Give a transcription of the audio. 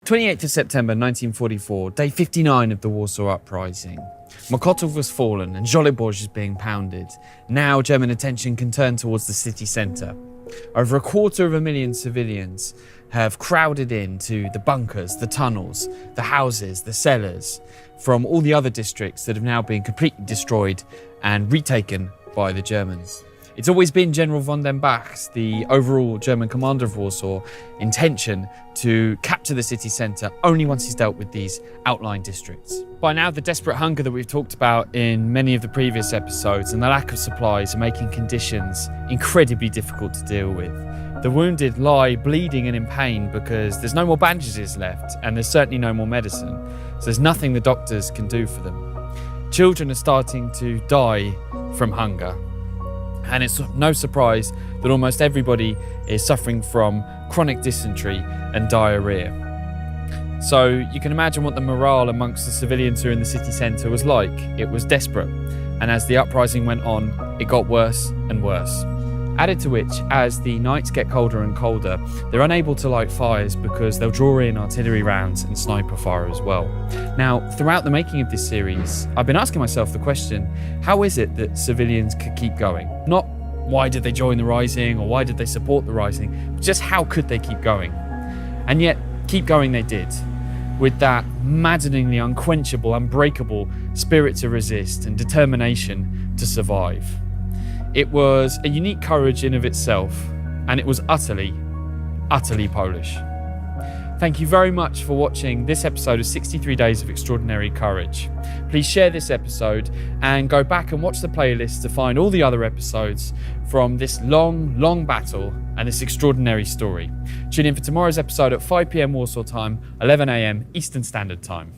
28th of September 1944, day 59 of the Warsaw Uprising. Mokotów was fallen and Żoliborz is being pounded. Now German attention can turn towards the city centre. Over 250,000 civilians have crowded into the bunkers, the tunnels, the houses, the cellars from all the other districts that have now been completely destroyed and retaken by the Germans. It's always been General von den Bach's, the overall German commander of Warsaw, intention to capture the city centre only once he's dealt with these outlying districts. By now, the desperate hunger that we've talked about in many of the previous episodes and the lack of supplies are making conditions incredibly difficult to deal with. The wounded lie bleeding and in pain because there's no more bandages left and there's certainly no more medicine, so there's nothing the doctors can do for them. Children are starting to die from hunger. And it's no surprise that almost everybody is suffering from chronic dysentery and diarrhea. So you can imagine what the morale amongst the civilians who are in the city centre was like. It was desperate. And as the uprising went on, it got worse and worse. Added to which, as the nights get colder and colder, they're unable to light fires because they'll draw in artillery rounds and sniper fire as well. Now, throughout the making of this series, I've been asking myself the question, how is it that civilians could keep going? Not why did they join the rising or why did they support the rising, but just how could they keep going? And yet, keep going they did, with that maddeningly unquenchable, unbreakable spirit to resist and determination to survive. It was a unique courage in of itself, and it was utterly, utterly Polish. Thank you very much for watching this episode of 63 Days of Extraordinary Courage. Please share this episode and go back and watch the playlist to find all the other episodes from this long, long battle and this extraordinary story. Tune in for tomorrow's episode at 5 p.m. Warsaw time, 11 a.m. Eastern Standard Time.